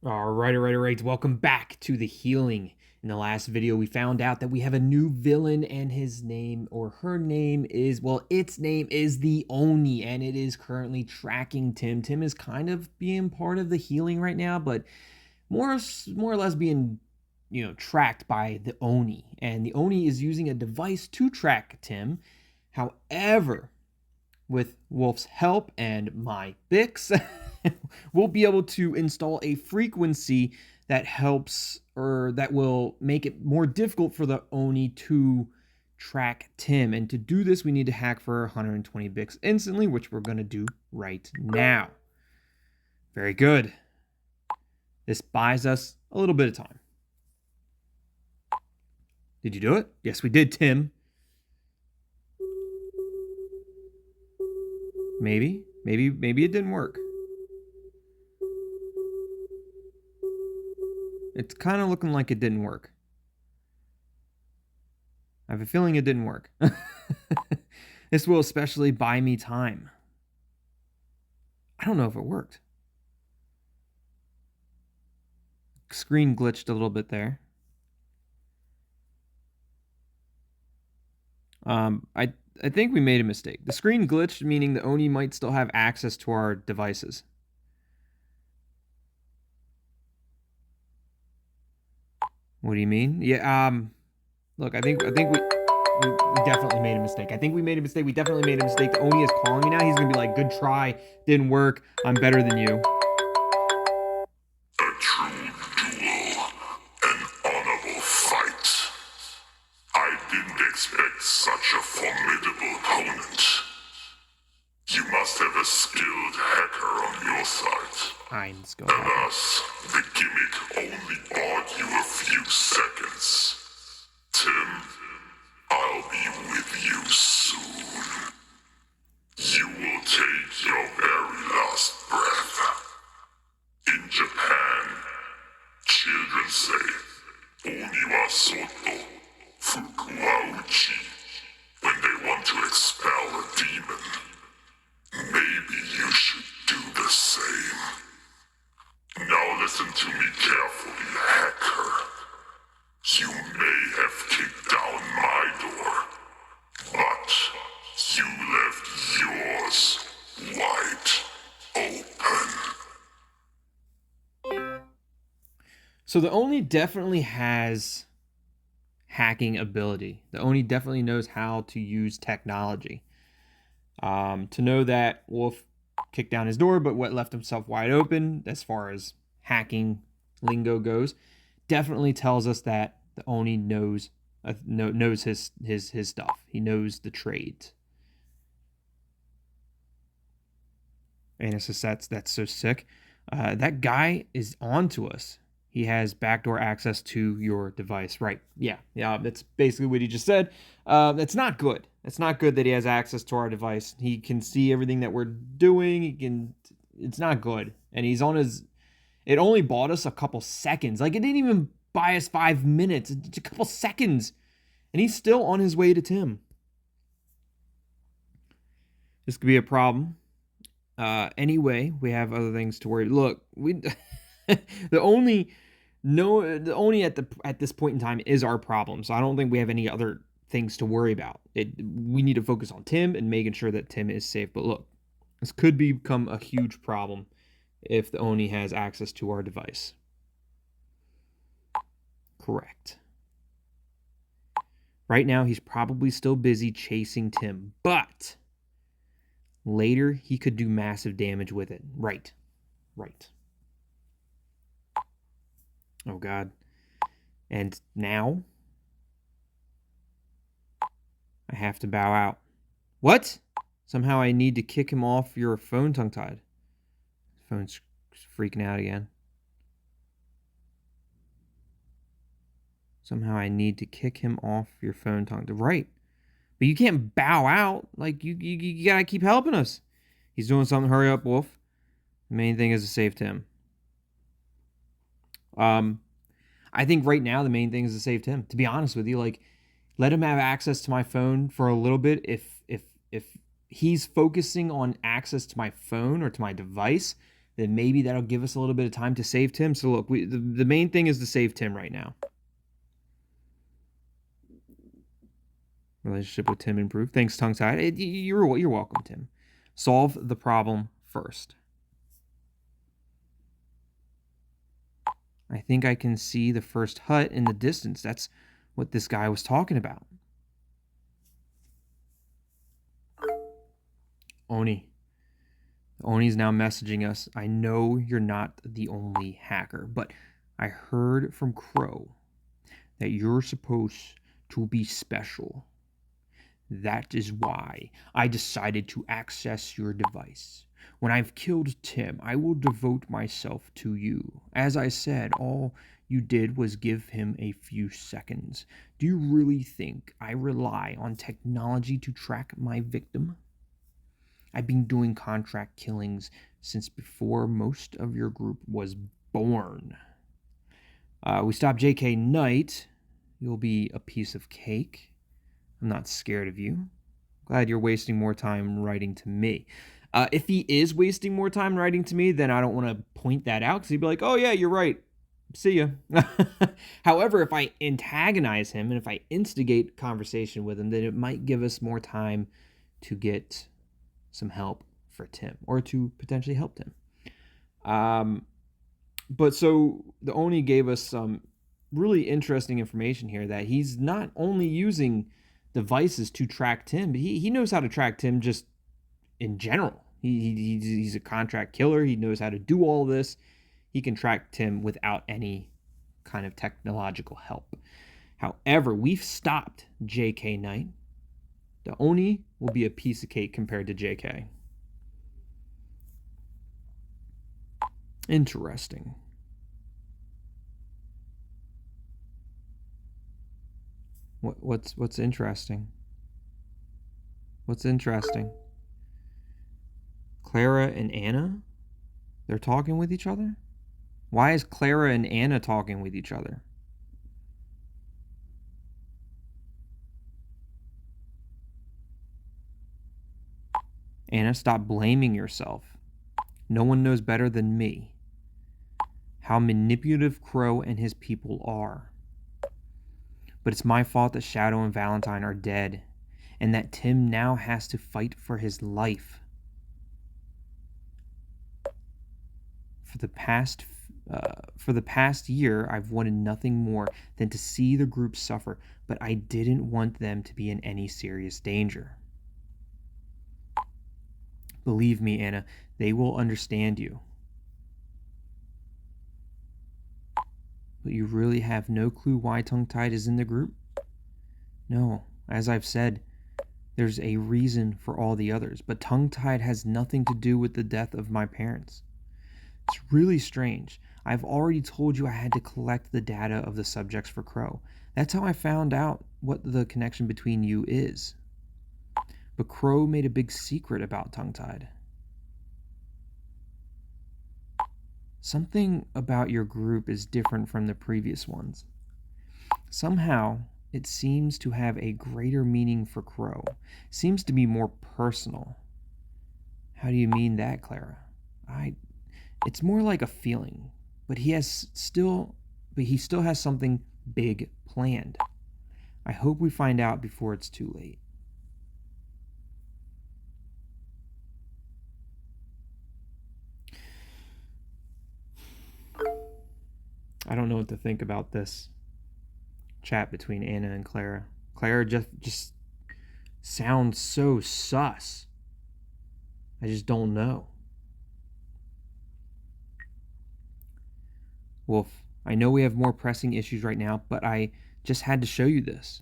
All right. Welcome back to the healing. In the last video, we found out that we have a new villain, and his name or her name is, well, its name is the Oni, and it is currently tracking Tim. Tim is kind of being part of the healing right now, but more or less being, tracked by the Oni. And the Oni is using a device to track Tim. However, with Wolf's help and my Bix, we'll be able to install a frequency that helps or that will make it more difficult for the Oni to track Tim. And to do this, we need to hack for 120 Bix instantly, which we're going to do right now. Very good. This buys us a little bit of time. Did you do it? Yes, we did, Tim. Maybe it didn't work. It's kind of looking like it didn't work. I have a feeling it didn't work. This will especially buy me time. I don't know if it worked. Screen glitched a little bit there. I think we made a mistake. The screen glitched, meaning the Oni might still have access to our devices. What do you mean? Yeah, look, I think we definitely made a mistake. I think we made a mistake. We definitely made a mistake. The Oni is calling me now. He's gonna be like, good try. Didn't work. I'm better than you. A true duel. An honorable fight. I didn't expect such a formidable opponent. You must have a skilled hacker on your side. I'm skilled. Alas, the gimmick only bought you a few seconds. Tim, I'll be with you soon. You will take your very last breath. In Japan, children say, Oni wa soto, fuku wa uchi, when they want to expel a demon. Maybe you should do the same. Now listen to me carefully, hacker. You may have kicked down my door, but you left yours wide open. So the Oni definitely has hacking ability. The Oni definitely knows how to use technology. To know that Wolf kicked down his door, but what left himself wide open, as far as hacking lingo goes, definitely tells us that the Oni knows his stuff. He knows the trades. And it's just that's so sick. That guy is on to us. He has backdoor access to your device. Right. Yeah. That's basically what he just said. That's not good. It's not good that he has access to our device. He can see everything that we're doing. It's not good. And he's on his, it only bought us a couple seconds. Like, it didn't even buy us 5 minutes. It's a couple seconds. And he's still on his way to Tim. This could be a problem. Anyway, we have other things to worry. Look, the Oni at this point in time is our problem. So I don't think we have any other things to worry about. We need to focus on Tim and making sure that Tim is safe. But look, this could become a huge problem if the Oni has access to our device. Correct. Right now, he's probably still busy chasing Tim, but later he could do massive damage with it. Right. Oh, God. And now I have to bow out. What? Somehow I need to kick him off your phone tongue-tied. Phone's freaking out again. Somehow I need to kick him off your phone tongue-tied. Right. But you can't bow out. Like, you gotta keep helping us. He's doing something. Hurry up, Wolf. The main thing is to save Tim. I think right now the main thing is to save Tim. To be honest with you, like, let him have access to my phone for a little bit. If he's focusing on access to my phone or to my device, then maybe that'll give us a little bit of time to save Tim. So look, the main thing is to save Tim right now. Relationship with Tim improved. Thanks, Tongue-Tied. You're welcome, Tim. Solve the problem first. I think I can see the first hut in the distance. That's what this guy was talking about. Oni. Oni's now messaging us. I know you're not the only hacker, but I heard from Crow that you're supposed to be special. That is why I decided to access your device. When I've killed Tim, I will devote myself to you. As I said, all you did was give him a few seconds. Do you really think I rely on technology to track my victim? I've been doing contract killings since before most of your group was born. We stopped JK Knight. You'll be a piece of cake. I'm not scared of you. Glad you're wasting more time writing to me. If he is wasting more time writing to me, then I don't want to point that out because he'd be like, oh yeah, you're right. See ya. However, if I antagonize him and if I instigate conversation with him, then it might give us more time to get some help for Tim or to potentially help Tim. But so the Oni gave us some really interesting information here that he's not only using devices to track Tim, but he knows how to track Tim just in general. He's a contract killer. He knows how to do all this. He can track Tim without any kind of technological help. However, we've stopped JK Knight. The Oni will be a piece of cake compared to JK. Interesting. What's interesting? What's interesting? Clara and Anna? They're talking with each other? Why is Clara and Anna talking with each other? Anna, stop blaming yourself. No one knows better than me how manipulative Crow and his people are. But it's my fault that Shadow and Valentine are dead, and that Tim now has to fight for his life. For the past year, I've wanted nothing more than to see the group suffer, but I didn't want them to be in any serious danger. Believe me, Anna, they will understand you. But you really have no clue why Tongue-Tied is in the group? No, as I've said, there's a reason for all the others, but Tongue-Tied has nothing to do with the death of my parents. It's really strange. I've already told you I had to collect the data of the subjects for Crow. That's how I found out what the connection between you is. But Crow made a big secret about Tongue-Tied. Something about your group is different from the previous ones. Somehow, it seems to have a greater meaning for Crow. Seems to be more personal. How do you mean that, Clara? It's more like a feeling, but he still has something big planned. I hope we find out before it's too late. I don't know what to think about this chat between Anna and Clara. Clara just sounds so sus. I just don't know. Wolf, I know we have more pressing issues right now, but I just had to show you this.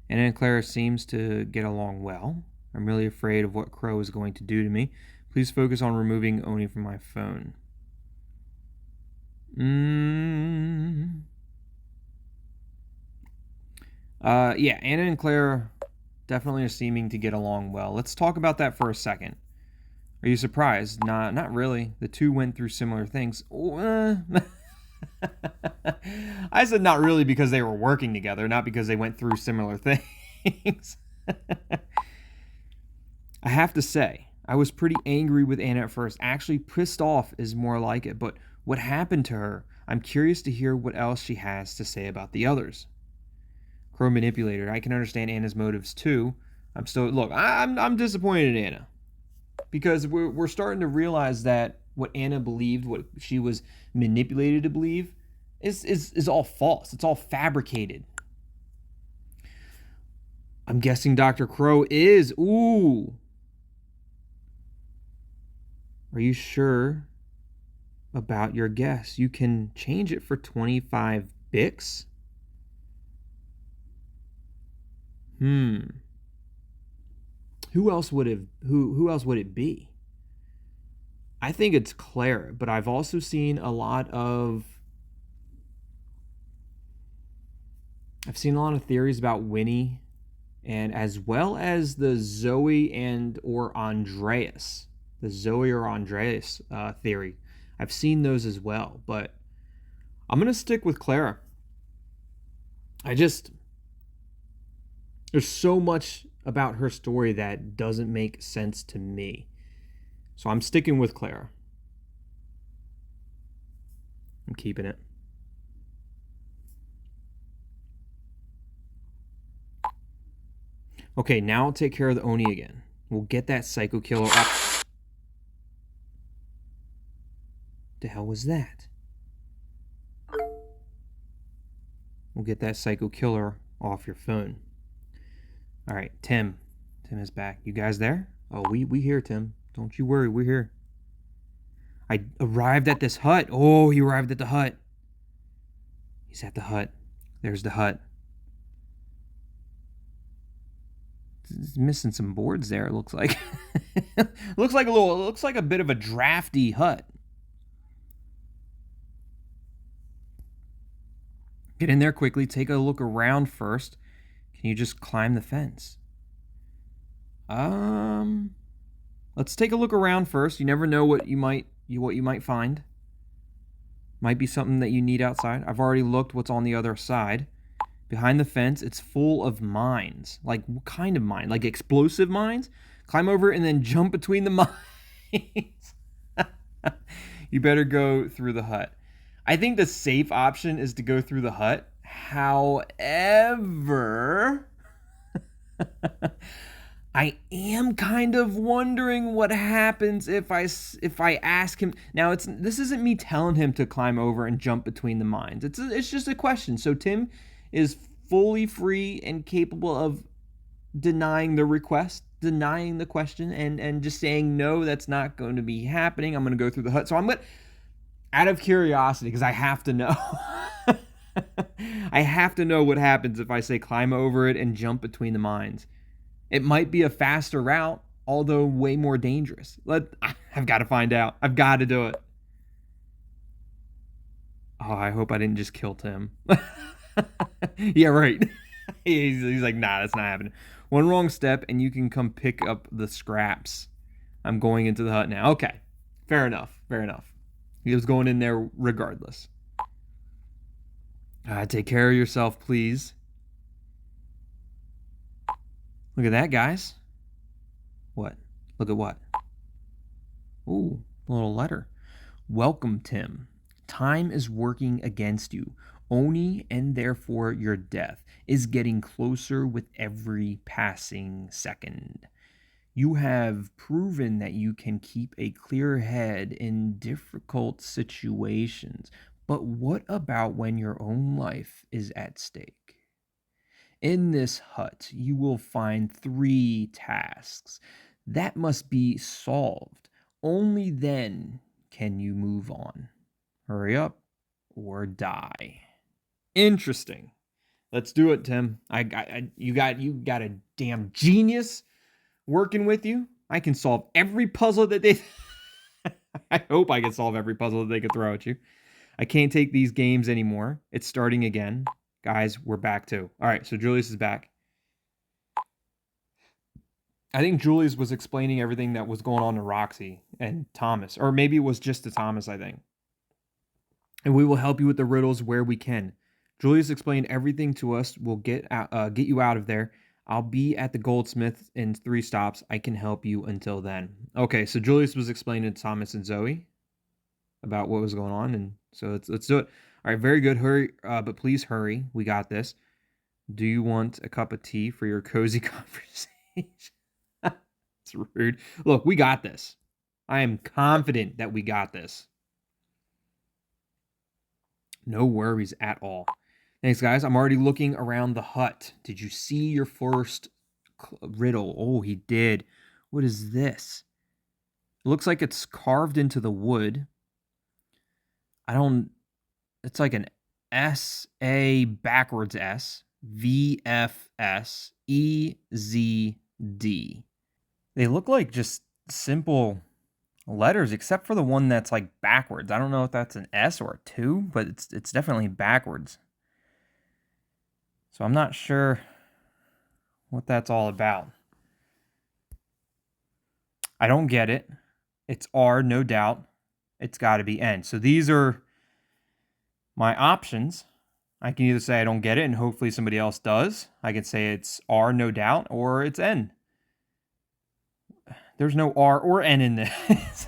Anna and Clara seems to get along well. I'm really afraid of what Crow is going to do to me. Please focus on removing Oni from my phone. Yeah, Anna and Clara definitely are seeming to get along well. Let's talk about that for a second. Are you surprised? Not really. The two went through similar things. I said not really because they were working together, not because they went through similar things. I have to say, I was pretty angry with Anna at first. Actually, pissed off is more like it. But what happened to her? I'm curious to hear what else she has to say about the others. Crow manipulator. I can understand Anna's motives too. I'm disappointed in Anna because we're starting to realize that what Anna believed, what she was manipulated to believe, is all false. It's all fabricated. I'm guessing Dr. Crow is. Ooh. Are you sure about your guess? You can change it for 25 Bix? Who else would it be? I think it's Clara, but I've also seen a lot of theories about Winnie, and as well as the Zoe or Andreas theory. I've seen those as well, but I'm gonna stick with Clara. There's so much about her story that doesn't make sense to me. So I'm sticking with Clara. I'm keeping it. Okay, now I'll take care of the Oni again. We'll get that psycho killer up. The hell was that? We'll get that psycho killer off your phone. All right, Tim. Tim is back. You guys there? Oh, we here, Tim. Don't you worry, we're here. I arrived at this hut. Oh, he arrived at the hut. He's at the hut. There's the hut. He's missing some boards there, it looks like. looks like a bit of a drafty hut. Get in there quickly. Take a look around first. Can you just climb the fence? Let's take a look around first. You never know what you might find. Might be something that you need outside. I've already looked what's on the other side. Behind the fence, it's full of mines. Like, what kind of mine? Like explosive mines? Climb over and then jump between the mines. You better go through the hut. I think the safe option is to go through the hut. However, I am kind of wondering what happens if I ask him. Now, this isn't me telling him to climb over and jump between the mines. It's just a question. So Tim is fully free and capable of denying the request, denying the question, and just saying, no, that's not going to be happening. I'm going to go through the hut. So I'm going to, out of curiosity, because I have to know. I have to know what happens if I say climb over it and jump between the mines. It might be a faster route, although way more dangerous. I've got to find out. I've got to do it. Oh, I hope I didn't just kill Tim. Yeah, right. He's like, nah, that's not happening. One wrong step and you can come pick up the scraps. I'm going into the hut now. Okay, fair enough. He was going in there regardless. Take care of yourself, please. Look at that, guys. What? Look at what? Ooh, a little letter. Welcome, Tim. Time is working against you. Oni, and therefore your death, is getting closer with every passing second. You have proven that you can keep a clear head in difficult situations. But what about when your own life is at stake? In this hut, you will find 3 tasks that must be solved. Only then can you move on. Hurry up or die. Interesting. Let's do it, Tim. You got a damn genius working with you. I can solve every puzzle that they... I hope I can solve every puzzle that they could throw at you. I can't take these games anymore. It's starting again. Guys, we're back too. All right, so Julius is back. I think Julius was explaining everything that was going on to Roxy and Thomas. Or maybe it was just to Thomas, I think. And we will help you with the riddles where we can. Julius explained everything to us. We'll get you out of there. I'll be at the goldsmith in 3 stops. I can help you until then. Okay, so Julius was explaining to Thomas and Zoe about what was going on, and so let's do it. All right, very good. Hurry, but please hurry. We got this. Do you want a cup of tea for your cozy conversation? It's rude. Look, we got this. I am confident that we got this. No worries at all. Thanks, guys. I'm already looking around the hut. Did you see your first riddle? Oh, he did. What is this? It looks like it's carved into the wood. It's like an S, A backwards S, V, F, S, E, Z, D. They look like just simple letters, except for the one that's like backwards. I don't know if that's an S or a 2, but it's definitely backwards. So I'm not sure what that's all about. I don't get it. It's R, no doubt. It's got to be N. So these are my options. I can either say I don't get it and hopefully somebody else does. I can say it's R, no doubt, or it's N. There's no R or N in this.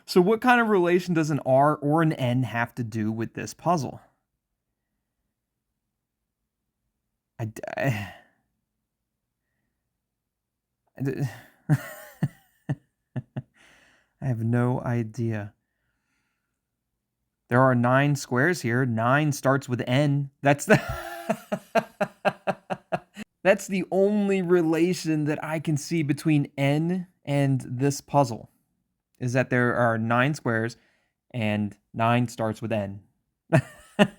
So what kind of relation does an R or an N have to do with this puzzle? I have no idea. There are 9 squares here. 9 starts with N. That's the That's the only relation that I can see between N and this puzzle. Is that there are 9 squares and 9 starts with N. I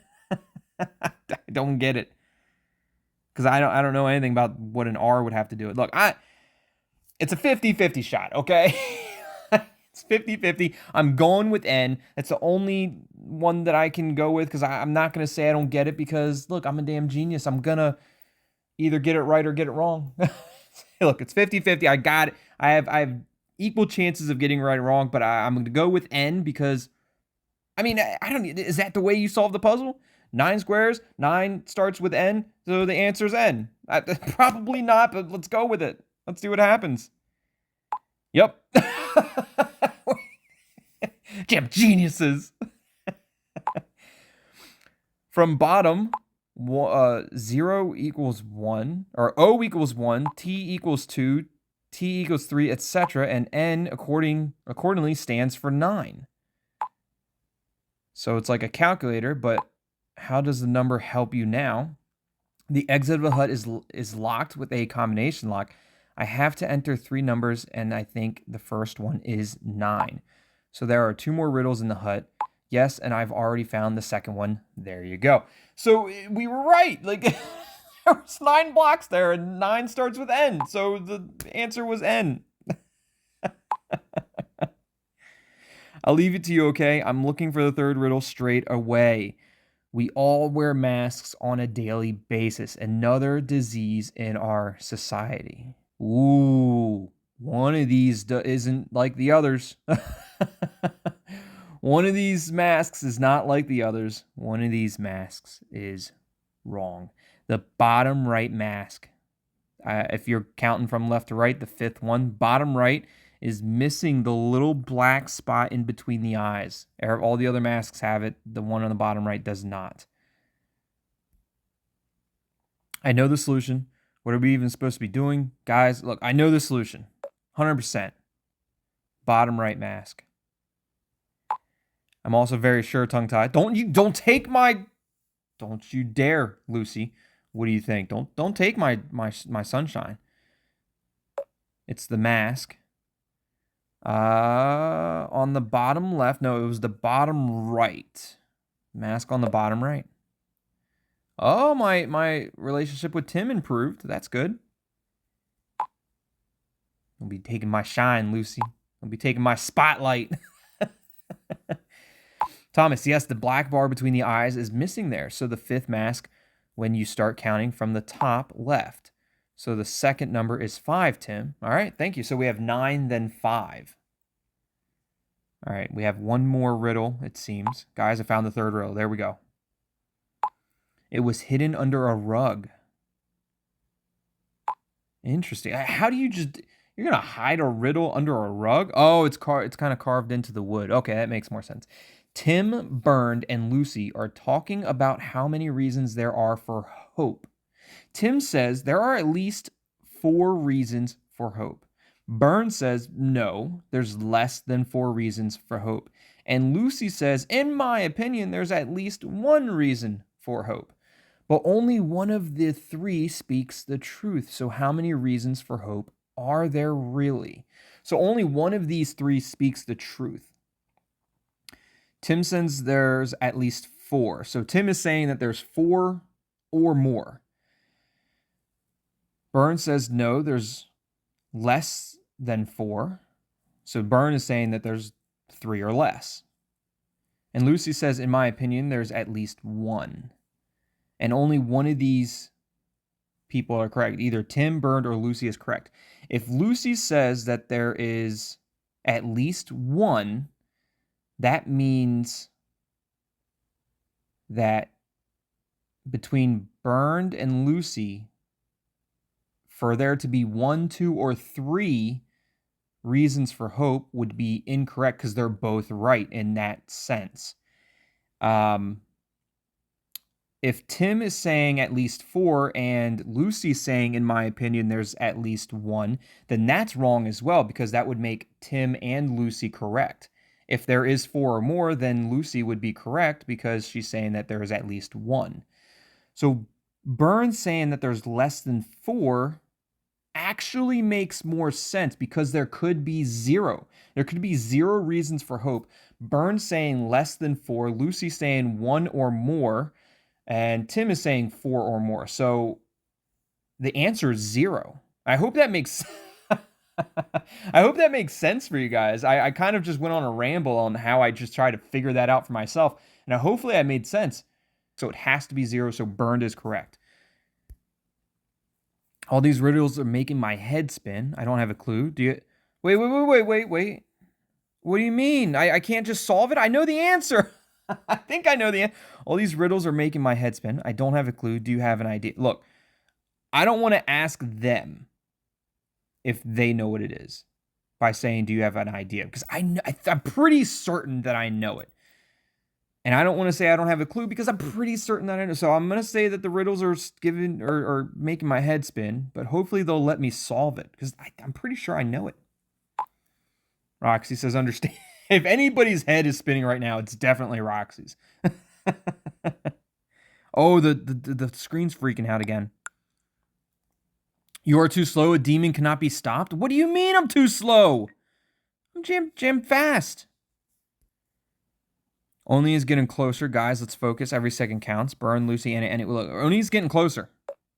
don't get it. Because I don't know anything about what an R would have to do with. Look, it's a 50-50 shot, okay? It's 50-50. I'm going with N. That's the only one that I can go with because I'm not going to say I don't get it because, look, I'm a damn genius. I'm going to either get it right or get it wrong. Look, it's 50-50. I got it. I have equal chances of getting it right or wrong, but I'm going to go with N because, I mean, I don't. Is that the way you solve the puzzle? 9 squares, 9 starts with N, so the answer is N. Probably not, but let's go with it. Let's see what happens. Yep. Damn geniuses. From bottom, 0 equals 1, or O equals 1, T equals 2, T equals 3, etc., and N accordingly stands for 9. So it's like a calculator, but how does the number help you now? The exit of the hut is locked with a combination lock. I have to enter 3 numbers, and I think the first one is 9. So there are 2 more riddles in the hut. Yes, and I've already found the second one. There you go. So we were right. Like, there was 9 blocks there, and 9 starts with N. So the answer was N. I'll leave it to you, okay? I'm looking for the third riddle straight away. We all wear masks on a daily basis. Another disease in our society. Ooh, one of these isn't like the others. One of these masks is not like the others. One of these masks is wrong. The bottom right mask. If you're counting from left to right, the 5th one, bottom right is missing the little black spot in between the eyes. All the other masks have it. The one on the bottom right does not. I know the solution. What are we even supposed to be doing? Guys, look, I know the solution. 100%. Bottom right mask. I'm also very sure tongue-tied. Don't you dare, Lucy. What do you think? Don't take my sunshine. It's the mask. On the bottom left. No, it was the bottom right. Mask on the bottom right. Oh, my relationship with Tim improved. That's good. Don't be taking my shine, Lucy. Don't be taking my spotlight. Thomas, yes, the black bar between the eyes is missing there. So the 5th mask when you start counting from the top left. So the second number is 5, Tim. All right, thank you. So we have 9, then 5. All right, we have one more riddle, it seems. Guys, I found the third riddle. There we go. It was hidden under a rug. Interesting. How do you just... You're going to hide a riddle under a rug? Oh, it's kind of carved into the wood. Okay, that makes more sense. Tim, Bernd, and Lucy are talking about how many reasons there are for hope. Tim says there are at least 4 reasons for hope. Bernd says no, there's less than 4 reasons for hope. And Lucy says, in my opinion, there's at least 1 reason for hope. But only one of the 3 speaks the truth. So how many reasons for hope are there really? So only one of these 3 speaks the truth. Tim says there's at least 4. So Tim is saying that there's 4 or more. Bernd says no, there's less than 4. So Bernd is saying that there's 3 or less. And Lucy says, in my opinion, there's at least 1. And only one of these people are correct. Either Tim, Bernd, or Lucy is correct. If Lucy says that there is at least 1, that means that between Bernd and Lucy, for there to be 1, 2, or 3 reasons for hope would be incorrect because they're both right in that sense. If Tim is saying at least 4 and Lucy's saying, in my opinion, there's at least 1, then that's wrong as well because that would make Tim and Lucy correct. If there is 4 or more, then Lucy would be correct because she's saying that there is at least 1. So Bernd saying that there's less than 4 actually makes more sense because there could be 0. There could be 0 reasons for hope. Bernd saying less than 4, Lucy saying 1 or more, and Tim is saying 4 or more. So the answer is 0. I hope that makes I hope that makes sense for you guys. I kind of just went on a ramble on how I just tried to figure that out for myself. And hopefully I made sense. So it has to be 0, so Bernd is correct. All these riddles are making my head spin. I don't have a clue. Do you... Wait. What do you mean? I can't just solve it? I know the answer. I think I know the answer. All these riddles are making my head spin. I don't have a clue. Do you have an idea? Look, I don't want to ask them if they know what it is by saying, do you have an idea? Because I'm pretty certain that I know it. And I don't want to say I don't have a clue because I'm pretty certain that I know. So I'm going to say that the riddles are giving or making my head spin, but hopefully they'll let me solve it because I'm pretty sure I know it. Roxy says, understand. If anybody's head is spinning right now, it's definitely Roxy's. Oh, the screen's freaking out again. You are too slow. A demon cannot be stopped. What do you mean I'm too slow? I'm jam fast. Oni is getting closer, guys. Let's focus. Every second counts. Burn, Lucy, and it will. Oni's getting closer.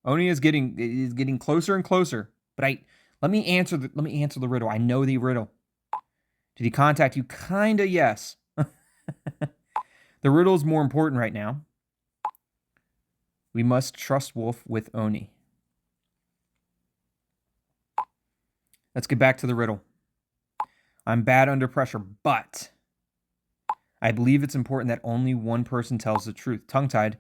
Oni is getting closer and closer. But let me answer the riddle. I know the riddle. Did he contact you? Kinda, yes. The riddle is more important right now. We must trust Wolf with Oni. Let's get back to the riddle. I'm bad under pressure, but I believe it's important that only one person tells the truth. Tongue-tied,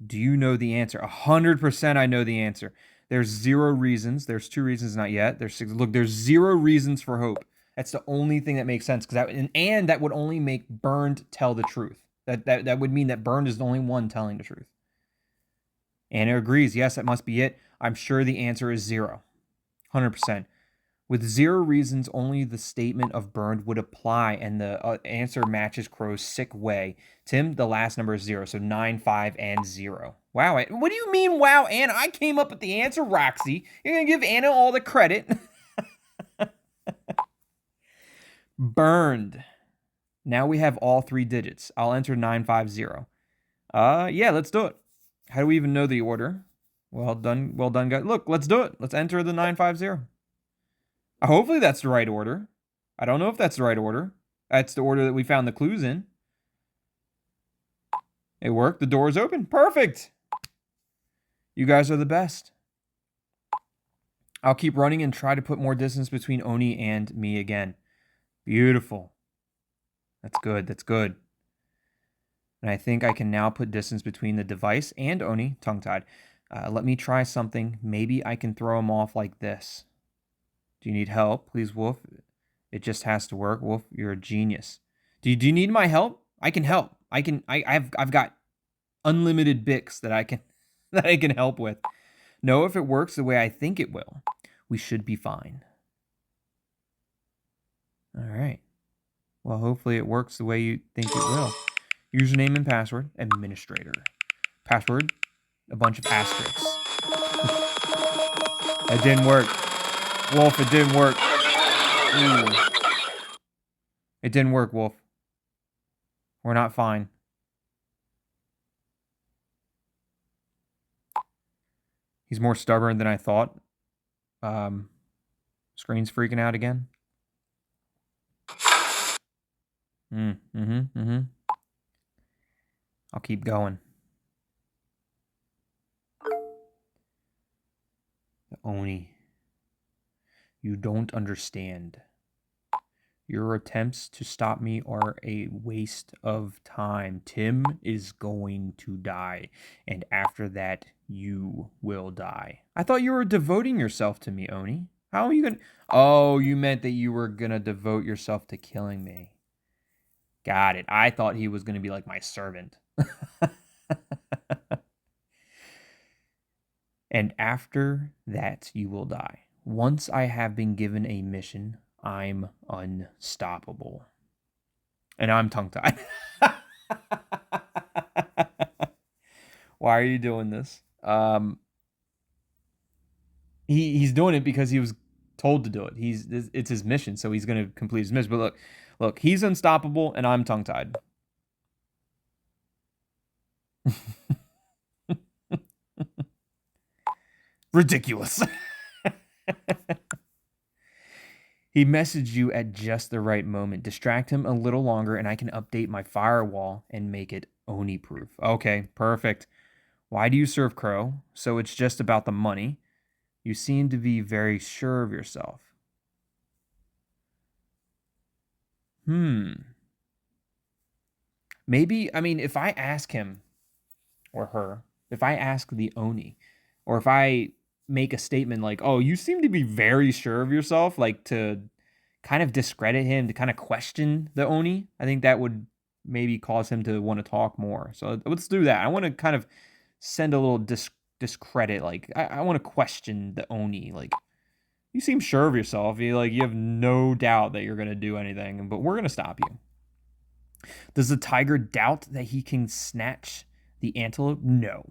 do you know the answer? 100% I know the answer. There's 0 reasons. There's 2 reasons, not yet. There's 6. Look, there's 0 reasons for hope. That's the only thing that makes sense. And that would only make Bernd tell the truth. That would mean that Bernd is the only one telling the truth. Anna agrees. Yes, that must be it. I'm sure the answer is 0. 100%. With 0 reasons, only the statement of Bernd would apply, and the answer matches Crow's sick way. Tim, the last number is 0, so 9, 5, and 0. Wow, what do you mean, wow, Anna? I came up with the answer, Roxy. You're going to give Anna all the credit. Bernd. Now we have all 3 digits. I'll enter 950. Yeah, let's do it. How do we even know the order? Well done, guys. Look, let's do it. Let's enter the 950. Hopefully that's the right order. I don't know if that's the right order. That's the order that we found the clues in. It worked. The door is open. Perfect. You guys are the best. I'll keep running and try to put more distance between Oni and me again. Beautiful. That's good. That's good. And I think I can now put distance between the device and Oni, tongue-tied. Let me try something. Maybe I can throw him off like this. Do you need help? Please, Wolf. It just has to work. Wolf, you're a genius. Do you need my help? I can help. I've got unlimited Bics that I can that I can help with. No, if it works the way I think it will, we should be fine. All right. Well, hopefully it works the way you think it will. Username and password, administrator. Password, a bunch of asterisks. It didn't work. Wolf, it didn't work. Ooh. It didn't work, Wolf. We're not fine. He's more stubborn than I thought. Screen's freaking out again. I'll keep going. Oni, you don't understand. Your attempts to stop me are a waste of time. Tim is going to die, and after that, you will die. I thought you were devoting yourself to me, Oni. How are you gonna... Oh, you meant that you were gonna devote yourself to killing me. Got it. I thought he was gonna be like my servant. And after that, you will die. Once I have been given a mission, I'm unstoppable. And I'm tongue-tied. Why are you doing this? He's doing it because he was told to do it. It's his mission, so he's going to complete his mission. But look, he's unstoppable, and I'm tongue-tied. Ridiculous. He messaged you at just the right moment. Distract him a little longer, and I can update my firewall and make it Oni-proof. Okay, perfect. Why do you serve Crow? So it's just about the money. You seem to be very sure of yourself. Maybe, I mean, if I ask him or her, if I ask the Oni, or if I make a statement like, oh, you seem to be very sure of yourself, like to kind of discredit him, to kind of question the Oni, I think that would maybe cause him to want to talk more. So let's do that. I want to kind of send a little discredit. Like, I want to question the Oni. Like, you seem sure of yourself. You have no doubt that you're going to do anything, but we're going to stop you. Does the tiger doubt that he can snatch the antelope? No.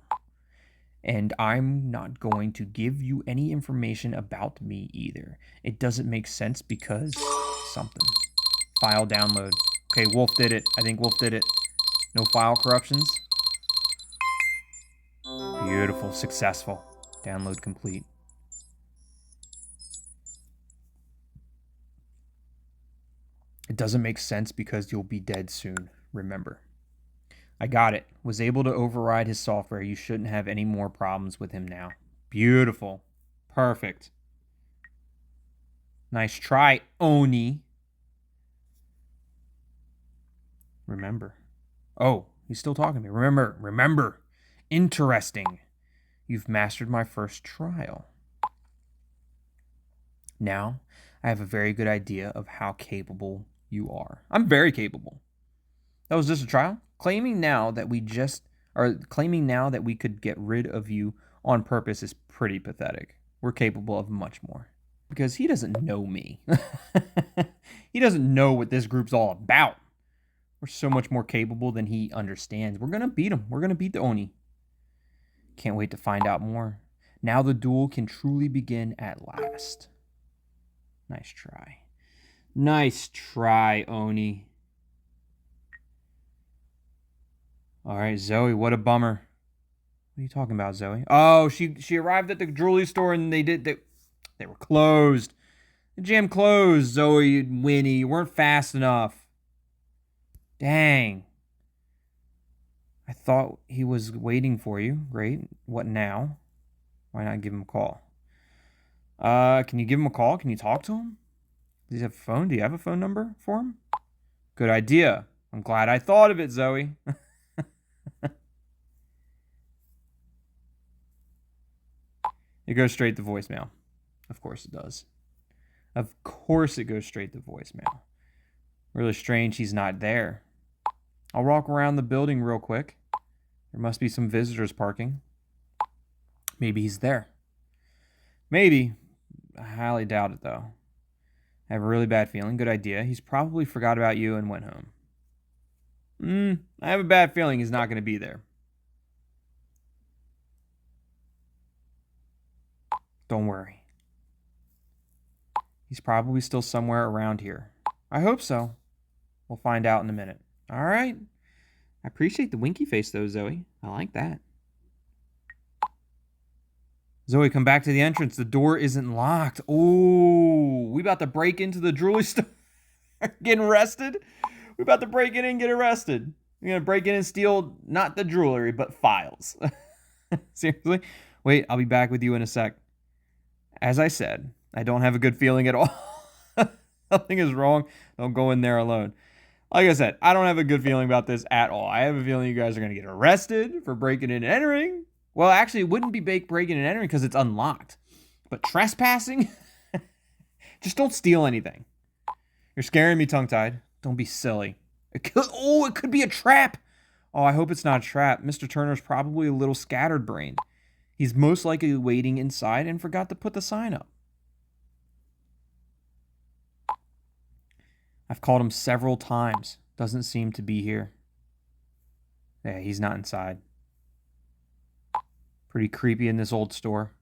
And I'm not going to give you any information about me either. It doesn't make sense because something. File download. Okay, Wolf did it. I think Wolf did it. No file corruptions. Beautiful. Successful. Download complete. It doesn't make sense because you'll be dead soon. Remember. I got it. Was able to override his software. You shouldn't have any more problems with him now. Beautiful. Perfect. Nice try, Oni. Remember. Oh, he's still talking to me. Remember. Interesting. You've mastered my first trial. Now, I have a very good idea of how capable you are. I'm very capable. That was just a trial? Claiming now that we could get rid of you on purpose is pretty pathetic. We're capable of much more. Because he doesn't know me. He doesn't know what this group's all about. We're so much more capable than he understands. We're going to beat him. We're going to beat the Oni. Can't wait to find out more. Now the duel can truly begin at last. Nice try. Nice try, Oni. All right, Zoe, what a bummer. What are you talking about, Zoe? Oh, she arrived at the jewelry store and they were closed. The jam closed, Zoe and Winnie. You weren't fast enough. Dang. I thought he was waiting for you. Great. What now? Why not give him a call? Can you give him a call? Can you talk to him? Does he have a phone? Do you have a phone number for him? Good idea. I'm glad I thought of it, Zoe. It goes straight to voicemail. Of course it does. Of course it goes straight to voicemail. Really strange he's not there. I'll walk around the building real quick. There must be some visitors parking. Maybe he's there. Maybe. I highly doubt it, though. I have a really bad feeling. Good idea. He's probably forgot about you and went home. I have a bad feeling he's not going to be there. Don't worry. He's probably still somewhere around here. I hope so. We'll find out in a minute. All right. I appreciate the winky face, though, Zoe. I like that. Zoe, come back to the entrance. The door isn't locked. Oh, we about to break into the jewelry store. Getting arrested? We about to break in and get arrested. We're going to break in and steal not the jewelry, but files. Seriously? Wait, I'll be back with you in a sec. As I said, I don't have a good feeling at all. Nothing is wrong. Don't go in there alone. Like I said, I don't have a good feeling about this at all. I have a feeling you guys are going to get arrested for breaking in and entering. Well, actually, it wouldn't be breaking and entering because it's unlocked. But trespassing? Just don't steal anything. You're scaring me, tongue-tied. Don't be silly. It could be a trap. Oh, I hope it's not a trap. Mr. Turner's probably a little scattered-brained. He's most likely waiting inside and forgot to put the sign up. I've called him several times. Doesn't seem to be here. Yeah, he's not inside. Pretty creepy in this old store.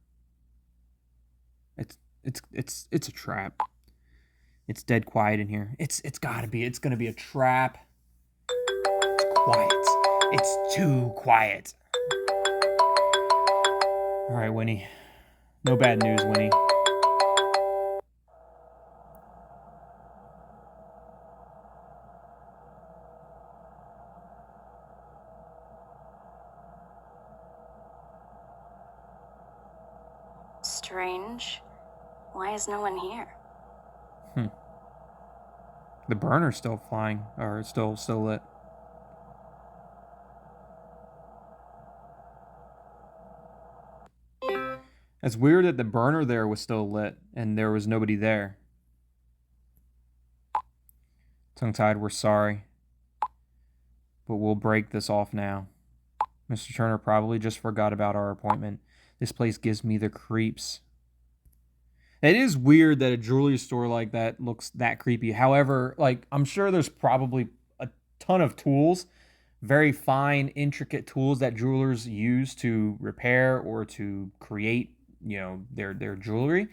It's a trap. It's dead quiet in here. It's gotta be. It's gonna be a trap. It's quiet. It's too quiet. All right, Winnie. No bad news, Winnie. Strange. Why is no one here? The burner's still flying, or still lit. It's weird that the burner there was still lit and there was nobody there. Tongue-tied, we're sorry. But we'll break this off now. Mr. Turner probably just forgot about our appointment. This place gives me the creeps. It is weird that a jewelry store like that looks that creepy. However, like, I'm sure there's probably a ton of tools, very fine, intricate tools that jewelers use to repair or to create, you know, their jewelry.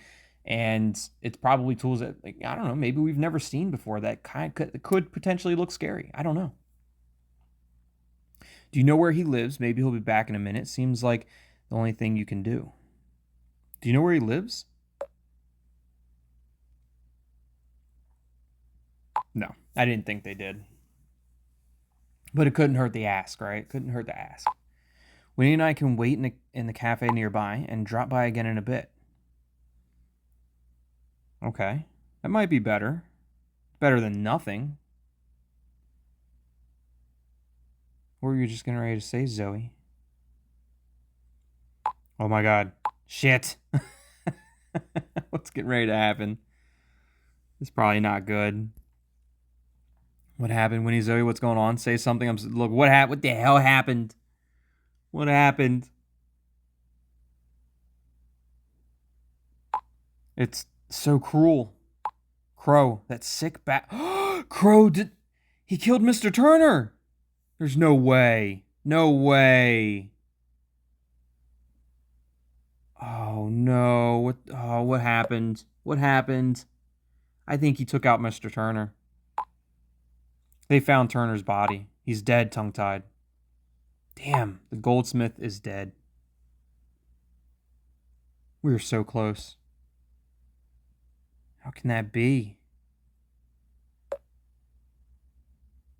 And it's probably tools that, like, I don't know, maybe we've never seen before that could potentially look scary. I don't know. Do you know where he lives? Maybe he'll be back in a minute. Seems like the only thing you can do. Do you know where he lives? No, I didn't think they did. But it couldn't hurt to ask, right? Couldn't hurt to ask. Winnie and I can wait in the cafe nearby and drop by again in a bit. Okay, that might be better. Better than nothing. What were you just getting ready to say, Zoe? Oh my god. Shit. What's getting ready to happen? It's probably not good. What happened, Winnie, Zoe? What's going on? Say something. Look, what the hell happened? What happened? It's so cruel. Crow, that sick bat. Crow, he killed Mr. Turner? There's no way. No way. Oh no. What happened? What happened? I think he took out Mr. Turner. They found Turner's body. He's dead, tongue-tied. Damn, the goldsmith is dead. We were so close. How can that be?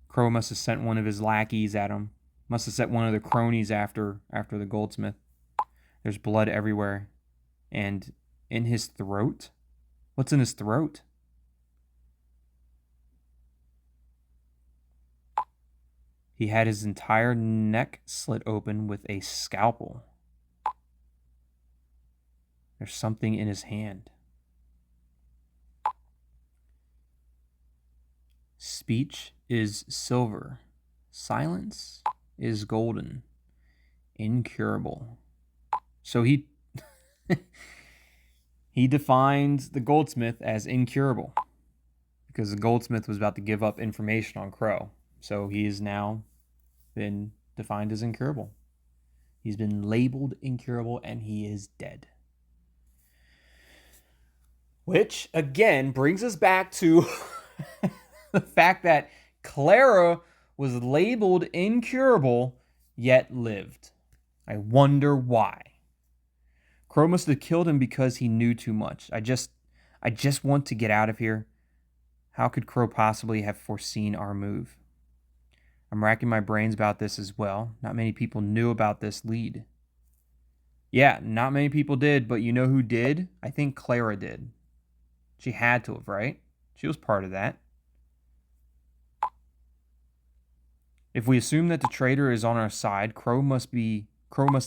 Crow must have sent one of his lackeys at him. Must have sent one of the cronies after the goldsmith. There's blood everywhere. And in his throat? What's in his throat? He had his entire neck slit open with a scalpel. There's something in his hand. Speech is silver. Silence is golden. Incurable. So he he defines the goldsmith as incurable because the goldsmith was about to give up information on Crow. So he has now been defined as incurable. He's been labeled incurable and he is dead. Which, again, brings us back to the fact that Clara was labeled incurable, yet lived. I wonder why. Crow must have killed him because he knew too much. I just want to get out of here. How could Crow possibly have foreseen our move? I'm racking my brains about this as well. Not many people knew about this lead. Yeah, not many people did, but you know who did? I think Clara did. She had to have, right? She was part of that. If we assume that the traitor is on our side, Crow must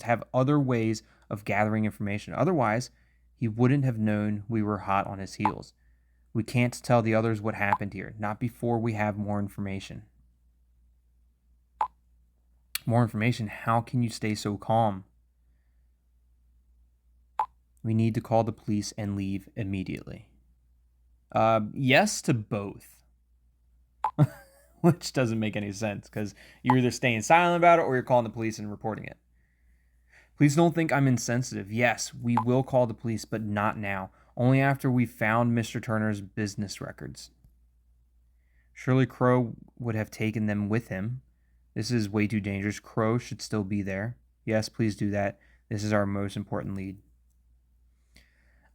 have other ways of gathering information. Otherwise, he wouldn't have known we were hot on his heels. We can't tell the others what happened here, not before we have more information. More information? How can you stay so calm? We need to call the police and leave immediately. Yes to both. Which doesn't make any sense because you're either staying silent about it or you're calling the police and reporting it. Please don't think I'm insensitive. Yes, we will call the police, but not now. Only after we found Mr. Turner's business records. Surely Crow would have taken them with him. This is way too dangerous. Crow should still be there. Yes, please do that. This is our most important lead.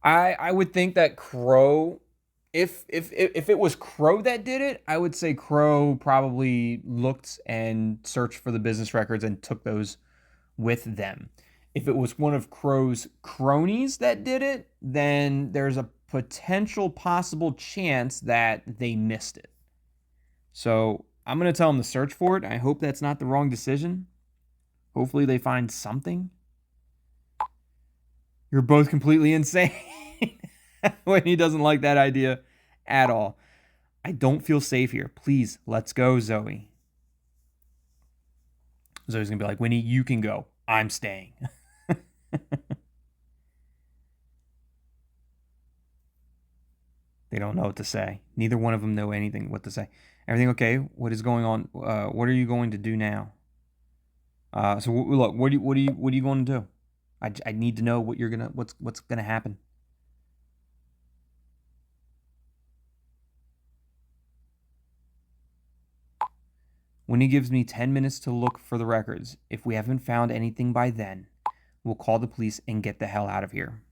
I would think that Crow, if it was Crow that did it, I would say Crow probably looked and searched for the business records and took those with them. If it was one of Crow's cronies that did it, then there's a potential possible chance that they missed it. So I'm going to tell them to search for it. I hope that's not the wrong decision. Hopefully they find something. You're both completely insane. Whitney doesn't like that idea at all. I don't feel safe here. Please, let's go, Zoe. Zoe's going to be like, Winnie, you can go. I'm staying. They don't know what to say. Neither one of them know anything what to say. Everything okay? What is going on? What are you going to do now? So look, what are you going to do? I need to know what's gonna happen. When he gives me 10 minutes to look for the records, if we haven't found anything by then, we'll call the police and get the hell out of here.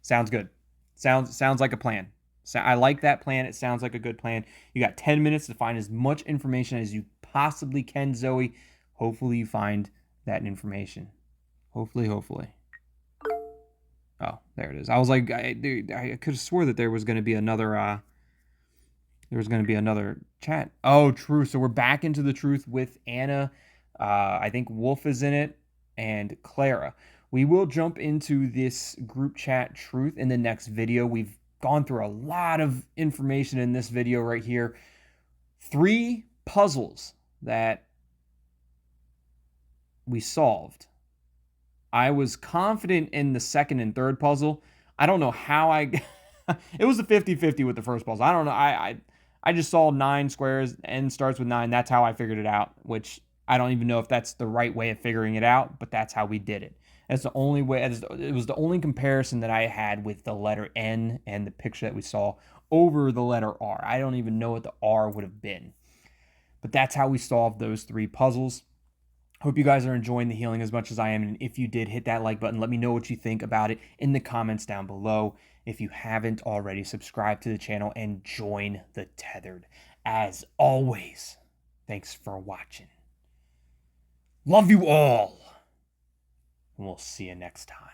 Sounds good. Sounds like a plan. So I like that plan. It sounds like a good plan. You got 10 minutes to find as much information as you possibly can, Zoe. Hopefully you find that information. Hopefully. Oh, there it is. I was like, I could have swore that there was going to be another chat. Oh, true. So we're back into the truth with Anna. I think Wolf is in it and Clara. We will jump into this group chat truth in the next video. We've gone through a lot of information in this video right here. 3 puzzles that we solved. I was confident in the second and third puzzle. I don't know how it was a 50-50 with the first puzzle. I don't know. I just saw 9 squares, n starts with 9. That's how I figured it out, which I don't even know if that's the right way of figuring it out, but that's how we did it. That's the only way. It was the only comparison that I had with the letter N and the picture that we saw over the letter R. I don't even know what the R would have been. But that's how we solved those 3 puzzles. Hope you guys are enjoying the healing as much as I am. And if you did, hit that like button. Let me know what you think about it in the comments down below. If you haven't already, subscribe to the channel and join the Tethered. As always, thanks for watching. Love you all. And we'll see you next time.